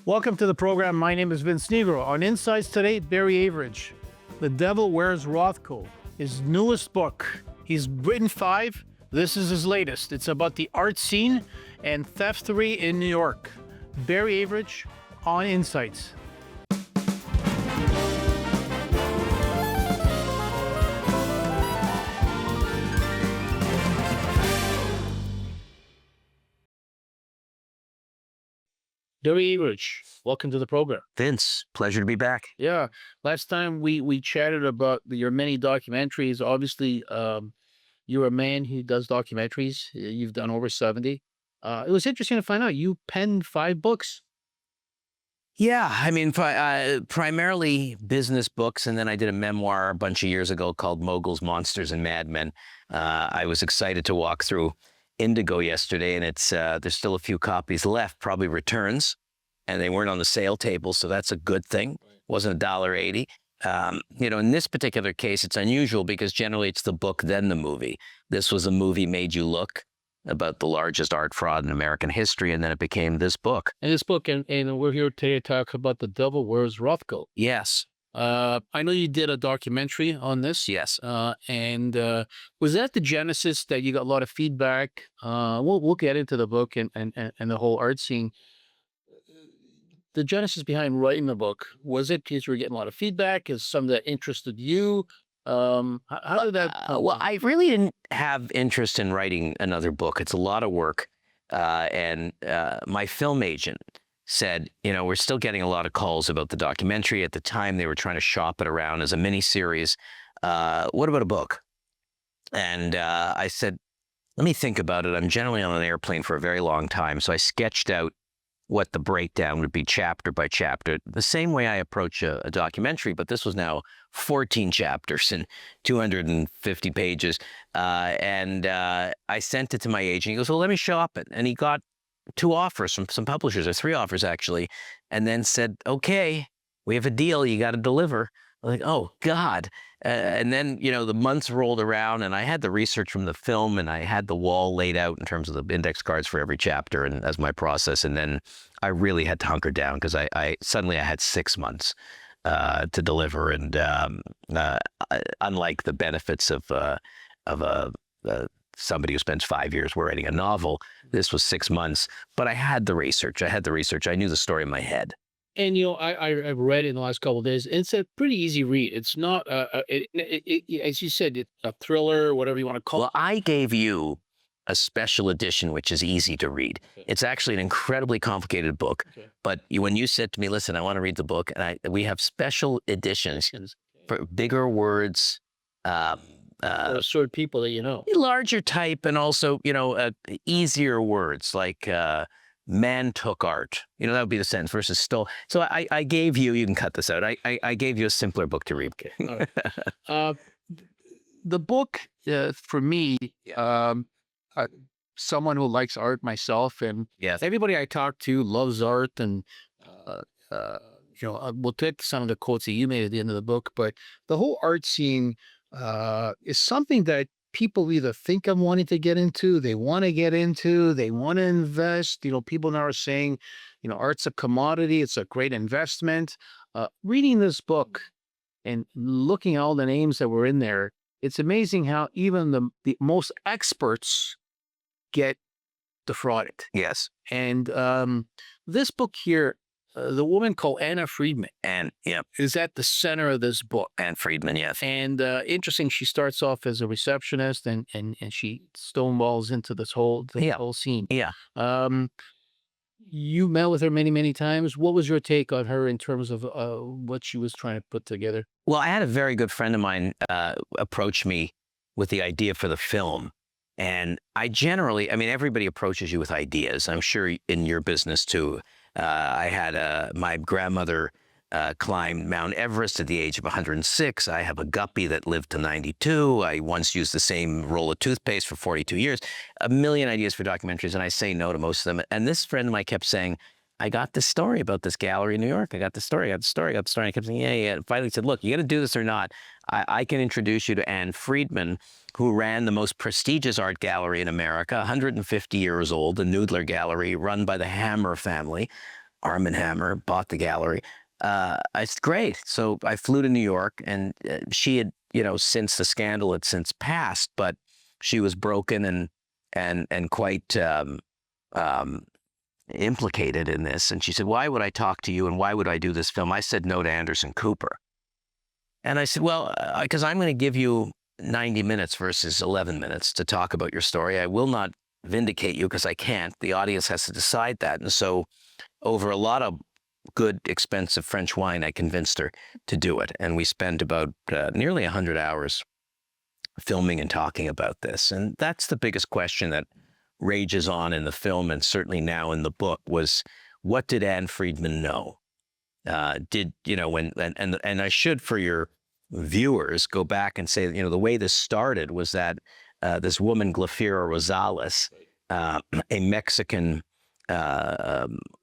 Welcome to the program. My name is Vince Nigro. On Insights today, Barry Avrich, The Devil Wears Rothko, his newest book. He's written 5. This is his latest. It's about the art scene and theftery in New York. Barry Avrich on Insights. Barry Avrich, welcome to the program. Vince, pleasure to be back. Yeah, last time we chatted about your many documentaries. Obviously, you're a man who does documentaries. You've done over 70. It was interesting to find out you penned 5 books. Yeah, I mean, primarily business books, and then I did a memoir a bunch of years ago called Moguls, Monsters, and Madmen. I was excited to walk through Indigo yesterday, and it's there's still a few copies left, probably returns, and they weren't on the sale table, so that's a good thing. Wasn't $1.80. In this particular case, it's unusual because generally it's the book, then the movie. This was a movie made you look about the largest art fraud in American history, and then it became this book. And this book, and we're here today to talk about The Devil Wears Rothko. Yes. I know you did a documentary on this. Yes. And was that the genesis that you got a lot of feedback? We'll get into the book and the whole art scene. The genesis behind writing the book, was it because you were getting a lot of feedback? Is some that interested you? How did that? Well, I really didn't have interest in writing another book. It's a lot of work. And my film agent said, we're still getting a lot of calls about the documentary. At the time, they were trying to shop it around as a mini-series. What about a book? And I said, let me think about it. I'm generally on an airplane for a very long time. So I sketched out what the breakdown would be chapter by chapter, the same way I approach a documentary, but this was now 14 chapters and 250 pages. And I sent it to my agent. He goes, well, let me shop it. And he got 2 offers from some publishers, or 3 offers actually, and then said, okay, we have a deal, you got to deliver. I'm like, oh God. And then, the months rolled around, and I had the research from the film, and I had the wall laid out in terms of the index cards for every chapter and as my process. And then I really had to hunker down because I suddenly had 6 months to deliver. And unlike the benefits of somebody who spends 5 years writing a novel, this was 6 months. But I had the research. I knew the story in my head. And, I read it in the last couple of days. It's a pretty easy read. It's not, as you said, it's a thriller, whatever you want to call it. Well, I gave you a special edition, which is easy to read. Okay. It's actually an incredibly complicated book. Okay. But when you said to me, listen, I want to read the book, and we have special editions for bigger words, for sort of people that you know. Larger type, and also, easier words like man took art. That would be the sentence versus stole. So I gave you can cut this out. I gave you a simpler book to read. Okay. All right. The book, for me, someone who likes art myself, and yes, everybody I talk to loves art, and we'll take some of the quotes that you made at the end of the book, but the whole art scene is something that people either think of wanting to get into, they want to get into, they want to invest. People now are saying, art's a commodity, it's a great investment. Reading this book and looking at all the names that were in there, it's amazing how even the most experts get defrauded. Yes. And this book here, the woman called Ann Freedman. Is at the center of this book. Ann Freedman, yes. And interesting, she starts off as a receptionist, and she stonewalls into this whole scene. Yeah. You met with her many, many times. What was your take on her in terms of what she was trying to put together? Well, I had a very good friend of mine approach me with the idea for the film. And everybody approaches you with ideas. I'm sure in your business too. I had my grandmother climbed Mount Everest at the age of 106. I have a guppy that lived to 92. I once used the same roll of toothpaste for 42 years. A million ideas for documentaries, and I say no to most of them. And this friend of mine kept saying, I got this story about this gallery in New York. I got the story. And I kept saying, yeah. And finally said, look, you got to do this or not. I can introduce you to Ann Freedman, who ran the most prestigious art gallery in America, 150 years old, the Knoedler Gallery, run by the Hammer family. Arm& Hammer, bought the gallery. I said, great. So I flew to New York, and she had, since the scandal had since passed, but she was broken and quite implicated in this. And she said, why would I talk to you, and why would I do this film? I said no to Anderson Cooper. And I said, well, because I'm going to give you 90 minutes versus 11 minutes to talk about your story. I will not vindicate you because I can't. The audience has to decide that. And so over a lot of good, expensive French wine, I convinced her to do it. And we spent about nearly 100 hours filming and talking about this. And that's the biggest question that rages on in the film, and certainly now in the book, was what did Ann Freedman know? And I should, for your viewers, go back and say, the way this started was that this woman, Glafira Rosales, a Mexican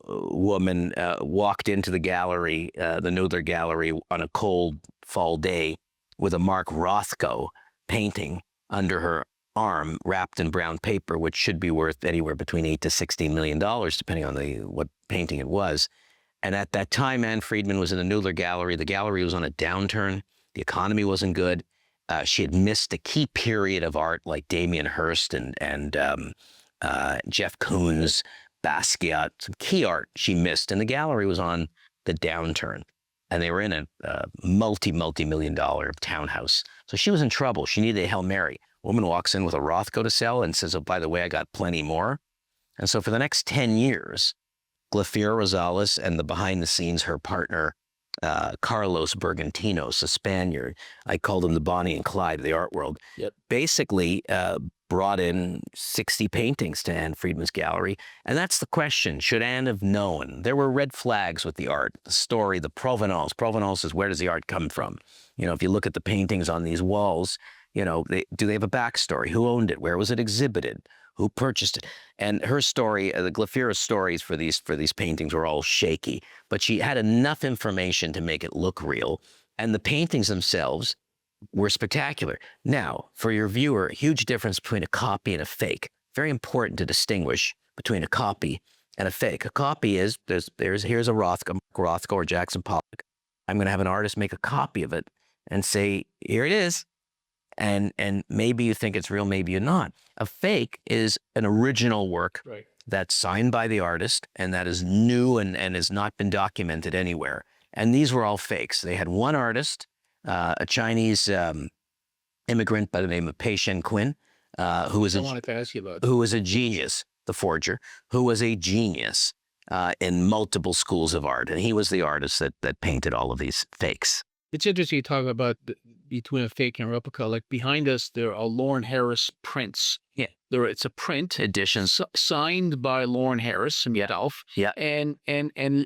woman, walked into the gallery, the Knoedler Gallery, on a cold fall day with a Mark Rothko painting under her arm, wrapped in brown paper, which should be worth anywhere between $8 to $16 million, depending on what painting it was. And at that time, Ann Freedman was in the Knoedler Gallery. The gallery was on a downturn. The economy wasn't good. She had missed a key period of art like Damien Hirst and Jeff Koons, Basquiat, some key art she missed. And the gallery was on the downturn. And they were in a multi-million-dollar townhouse. So she was in trouble. She needed a Hail Mary. A woman walks in with a Rothko to sell and says, oh, by the way, I got plenty more. And so for the next 10 years, Glafira Rosales and the behind the scenes, her partner, Carlos Bergantinos, a Spaniard, I called him the Bonnie and Clyde of the art world, basically brought in 60 paintings to Ann Freedman's gallery. And that's the question. Should Ann have known? There were red flags with the art, the story, the provenance. Provenance is, where does the art come from? If you look at the paintings on these walls, do they have a backstory? Who owned it? Where was it exhibited? Who purchased it? And her story, the Glafira stories for these paintings were all shaky, but she had enough information to make it look real. And the paintings themselves were spectacular. Now, for your viewer, a huge difference between a copy and a fake. Very important to distinguish between a copy and a fake. A copy is, here's a Rothko or Jackson Pollock. I'm going to have an artist make a copy of it and say, here it is. And maybe you think it's real, maybe you're not. A fake is an original work that's signed by the artist and that is new and has not been documented anywhere. And these were all fakes. They had one artist, a Chinese immigrant by the name of Pei-Shen, who was a genius, the forger, who was a genius in multiple schools of art. And he was the artist that painted all of these fakes. It's interesting you talk about between a fake and a replica. Like behind us, there are Lauren Harris prints. Yeah. It's a print edition signed by Lauren Harris himself. Yeah. And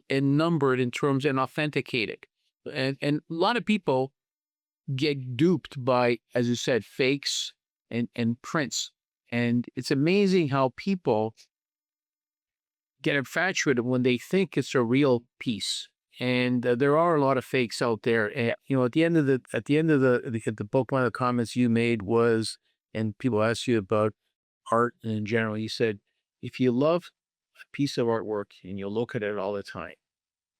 numbered in terms and authenticated. And a lot of people get duped by, as you said, fakes and prints. And it's amazing how people get infatuated when they think it's a real piece. And there are a lot of fakes out there. At the end of the book, one of the comments you made was, and people ask you about art in general, you said, if you love a piece of artwork and you look at it all the time,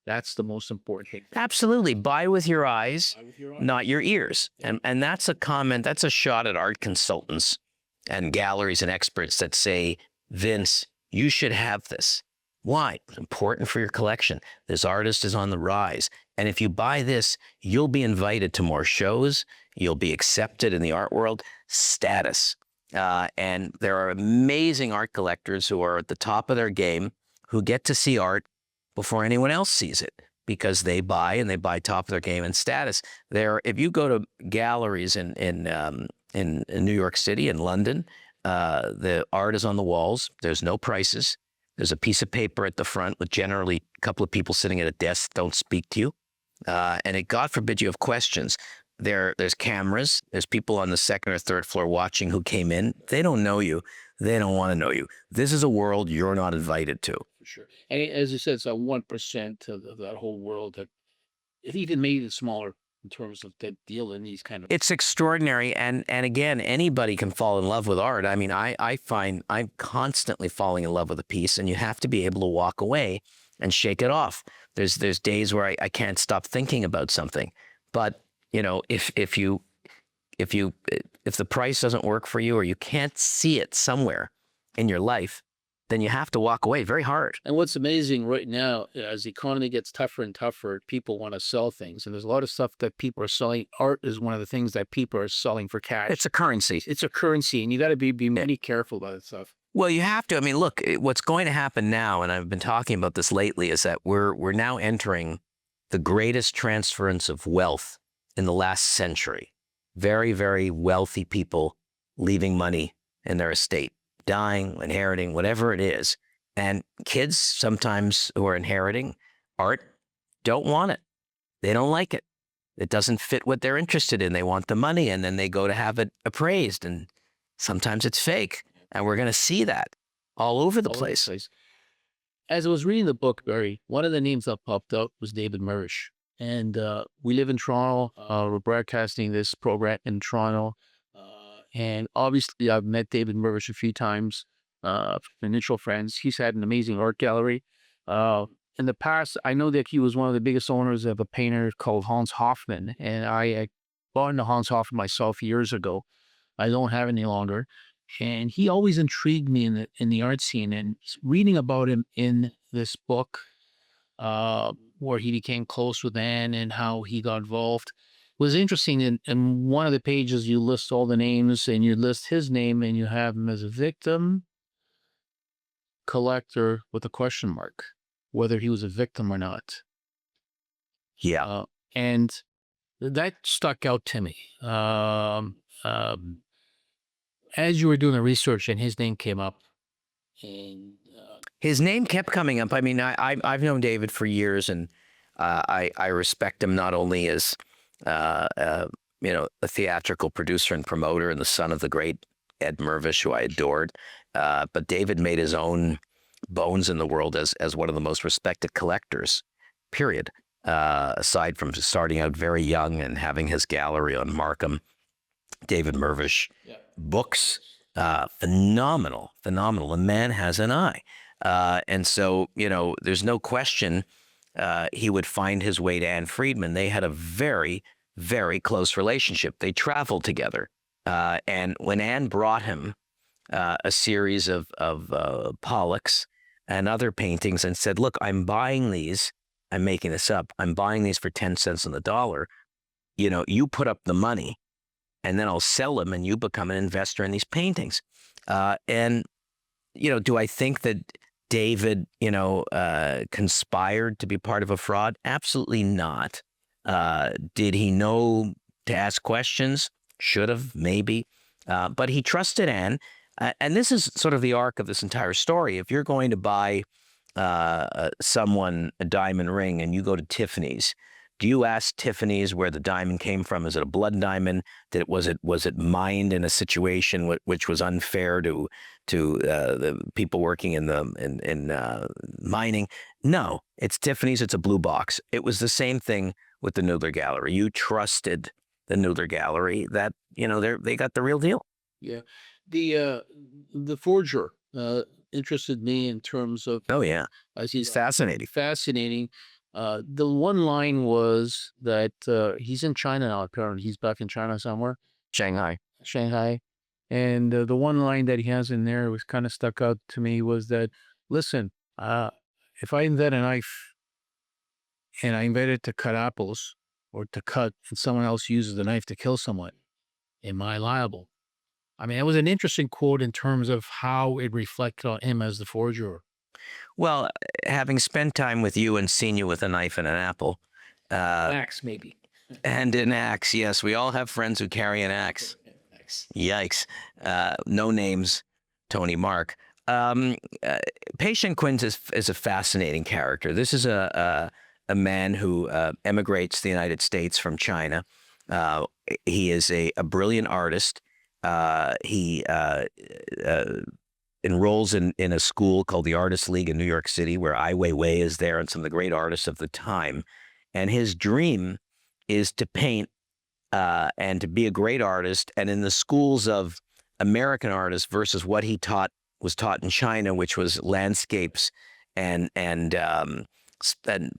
that's the most important thing. Absolutely. Buy with your eyes, not your ears. And that's a comment, that's a shot at art consultants and galleries and experts that say, Vince, you should have this. Why? It's important for your collection. This artist is on the rise. And if you buy this, you'll be invited to more shows. You'll be accepted in the art world. Status. And there are amazing art collectors who are at the top of their game who get to see art before anyone else sees it because they buy top of their game and status. If you go to galleries in New York City and London, the art is on the walls. There's no prices. There's a piece of paper at the front with generally a couple of people sitting at a desk don't speak to you. And God forbid you have questions. There's cameras. There's people on the second or third floor watching who came in. They don't know you. They don't want to know you. This is a world you're not invited to. For sure. And as you said, it's a 1% of that whole world that it even made it smaller in terms of that deal in these kind of... It's extraordinary. And again, anybody can fall in love with art. I mean, I find I'm constantly falling in love with a piece and you have to be able to walk away and shake it off. There's days where I can't stop thinking about something. But, you know, if the price doesn't work for you or you can't see it somewhere in your life, then you have to walk away very hard. And what's amazing right now, as the economy gets tougher and tougher, people want to sell things. And there's a lot of stuff that people are selling. Art is one of the things that people are selling for cash. It's a currency. It's a currency, and you got to be really careful about that stuff. Well, you have to. I mean, look, what's going to happen now, and I've been talking about this lately, is that we're now entering the greatest transference of wealth in the last century. Very, very wealthy people leaving money in their estate, dying, inheriting, whatever it is. And kids sometimes who are inheriting art don't want it. They don't like it. It doesn't fit what they're interested in. They want the money, and then they go to have it appraised, and sometimes it's fake. And we're going to see that all over the place. As I was reading the book, Barry, one of the names that popped up was David Murish. And we live in Toronto. We're broadcasting this program in Toronto. And obviously, I've met David Murish a few times, initial friends. He's had an amazing art gallery. In the past, I know that he was one of the biggest owners of a painter called Hans Hofmann. And I bought into Hans Hofmann myself years ago. I don't have any longer. And he always intrigued me in the art scene. And reading about him in this book, where he became close with Anne and how he got involved, was interesting. In one of the pages, you list all the names, and you list his name, and you have him as a victim, collector with a question mark, whether he was a victim or not. Yeah. And that stuck out to me. As you were doing the research and his name came up, and his name kept coming up. I mean, I've known David for years, and I respect him not only as a theatrical producer and promoter and the son of the great Ed Mirvish, who I adored, but David made his own bones in the world as one of the most respected collectors, period. Aside from starting out very young and having his gallery on Markham, David Mirvish books, phenomenal. The man has an eye. And so, there's no question he would find his way to Ann Freedman. They had a very, very close relationship. They traveled together. And when Ann brought him a series of Pollocks and other paintings and said, look, I'm buying these. I'm making this up. I'm buying these for 10 cents on the dollar. You put up the money, and then I'll sell them, and you become an investor in these paintings. And do I think that David, conspired to be part of a fraud? Absolutely not. Did he know to ask questions? Should have, maybe. But he trusted Anne. And this is sort of the arc of this entire story. If you're going to buy someone a diamond ring and you go to Tiffany's, do you ask Tiffany's where the diamond came from? Is it a blood diamond? Was it mined in a situation which was unfair to the people working in mining? No, it's Tiffany's. It's a blue box. It was the same thing with the Knoedler Gallery. You trusted the Knoedler Gallery that they got the real deal. Yeah, the forger interested me in terms of. Oh yeah, he's fascinating. Fascinating. The one line was that he's in China now, apparently. He's back in China somewhere. Shanghai. And the one line that he has in there was kind of stuck out to me was that, listen, if I invent a knife and I invent it to cut apples or to cut, and someone else uses the knife to kill someone, am I liable? I mean, it was an interesting quote in terms of how it reflected on him as the forger. Well, having spent time with you and seen you with a knife and an apple. Axe, maybe. And an axe, yes. We all have friends who carry an axe. Yikes. No names, Tony Mark. Pei-Shen is a fascinating character. This is a man who emigrates to the United States from China. He is a brilliant artist. He enrolls in a school called the Artists League in New York City, where Ai Weiwei is there and some of the great artists of the time. And his dream is to paint and to be a great artist. And in the schools of American artists versus what he was taught in China, which was landscapes and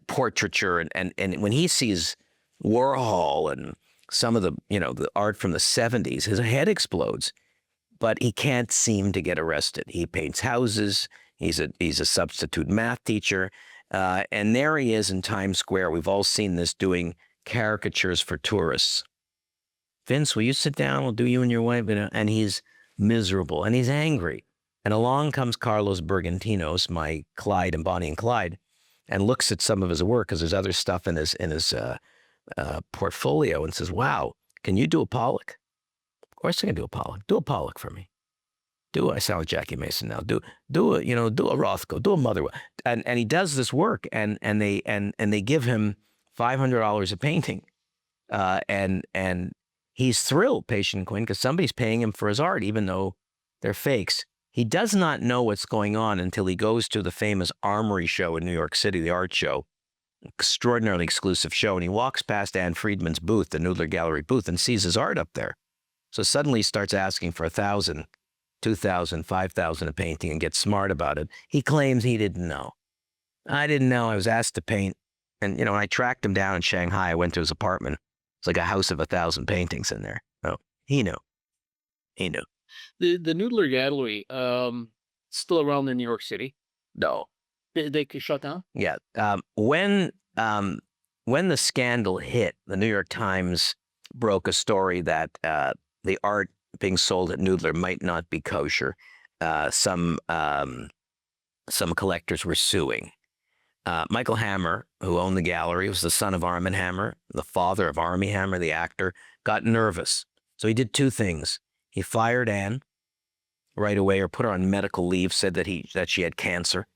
portraiture, and when he sees Warhol and some of the the art from the 70s, his head explodes. But he can't seem to get arrested. He paints houses. He's a substitute math teacher, and there he is in Times Square. We've all seen this, doing caricatures for tourists. Vince, will you sit down? We'll do you and your wife. And he's miserable and he's angry. And along comes Carlos Bergantinos, my Clyde and Bonnie and Clyde, and looks at some of his work, because there's other stuff in his portfolio, and says, "Wow, can you do a Pollock?" Of course I can do a Pollock. Do a Pollock for me. I sound like Jackie Mason now. Do a Rothko. Do a Mother. And he does this work, and they give him $500 a painting, and he's thrilled, Pei-Shen Quinn, because somebody's paying him for his art, even though they're fakes. He does not know what's going on until he goes to the famous Armory show in New York City, the art show, extraordinarily exclusive show, and he walks past Ann Freedman's booth, the Knoedler Gallery booth, and sees his art up there. So suddenly he starts asking for $1,000, $2,000, $5,000 a painting, and gets smart about it. He claims he didn't know. I didn't know. I was asked to paint. And, when I tracked him down in Shanghai, I went to his apartment. It's like a house of 1,000 paintings in there. Oh, he knew. He knew. The Knoedler Gallery, still around in New York City? No. They could shut down? Yeah. When the scandal hit, the New York Times broke a story that the art being sold at Knoedler might not be kosher. Some collectors were suing. Michael Hammer, who owned the gallery, was the son of Armand Hammer, the father of Armie Hammer, the actor, got nervous. So he did two things. He fired Anne right away, or put her on medical leave, said that she had cancer,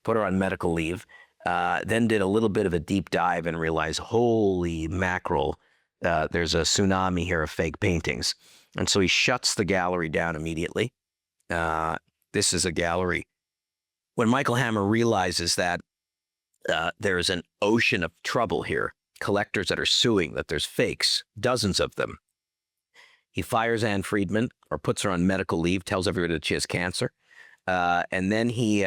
put her on medical leave, then did a little bit of a deep dive and realized, holy mackerel, there's a tsunami here of fake paintings. And so he shuts the gallery down immediately. This is a gallery. When Michael Hammer realizes that there is an ocean of trouble here, collectors that are suing, that there's fakes, dozens of them, he fires Ann Freedman, or puts her on medical leave, tells everybody that she has cancer. And then he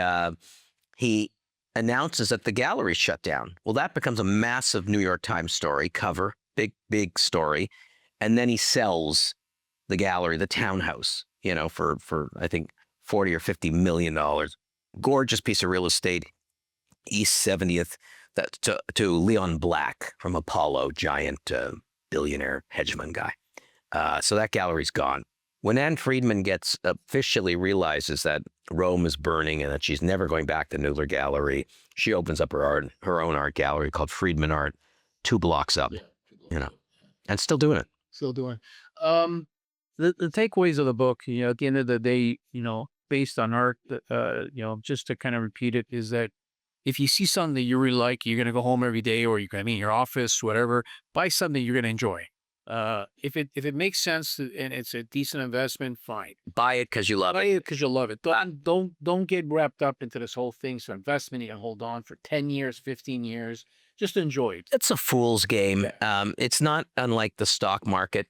announces that the gallery's shut down. Well, that becomes a massive New York Times story, cover, big story. And then he sells the gallery, the townhouse, for I think $40 or $50 million. Gorgeous piece of real estate, East 70th, to Leon Black from Apollo, giant billionaire hedge fund guy. So that gallery's gone. When Ann Freedman officially realizes that Rome is burning and that she's never going back to Knoedler Gallery, she opens up her own art gallery called Freedman Art, 2 blocks up, and still doing it. Still doing it. The takeaways of the book, at the end of the day, based on art, just to kind of repeat it, is that if you see something that you really like, you're going to go home every day, or you're going to be in your office, whatever, buy something you're going to enjoy. If it makes sense and it's a decent investment, fine. Buy it because you love it. Buy it because you love it. Don't get wrapped up into this whole thing. So investment you can hold on for 10 years, 15 years. Just enjoy it. It's a fool's game. It's not unlike the stock market,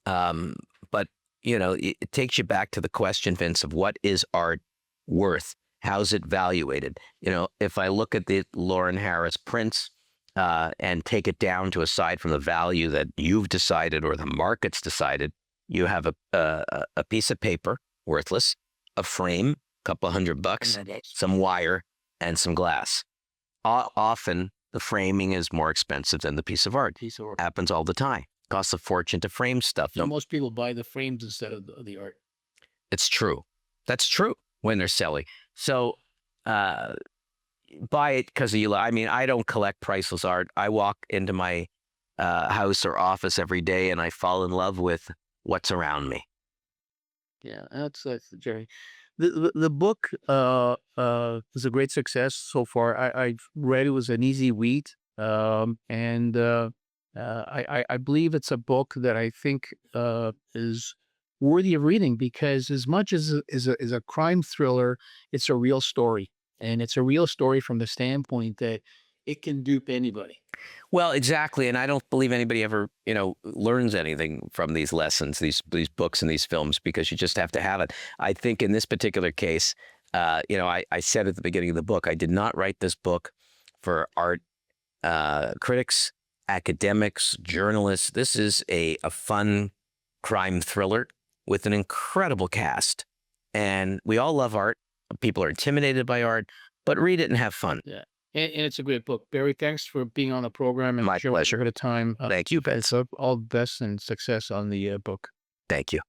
but it takes you back to the question, Vince, of what is art worth? How's it valuated? If I look at the Lauren Harris prints, and take it down to, aside from the value that you've decided or the market's decided, you have a piece of paper, worthless, a frame, a couple $100, some wire, and some glass. Often the framing is more expensive than the piece of art. Happens all the time. Costs a fortune to frame stuff. So most people buy the frames instead of the art. It's true. That's true when they're selling. So buy it because you. I mean, I don't collect priceless art. I walk into my house or office every day, and I fall in love with what's around me. Yeah, that's Jerry. The book was a great success so far. I read it was an easy read, and I believe it's a book that I think is worthy of reading, because as much as is a crime thriller, it's a real story. And it's a real story from the standpoint that it can dupe anybody. Well, exactly. And I don't believe anybody ever, learns anything from these lessons, these books and these films, because you just have to have it. I think in this particular case, I said at the beginning of the book, I did not write this book for art critics, academics, journalists. This is a fun crime thriller with an incredible cast. And we all love art. People are intimidated by art, but read it and have fun. Yeah. And it's a great book. Barry, thanks for being on the program and My sharing pleasure. a bit of time. Thank you, Vince. All the best and success on the book. Thank you.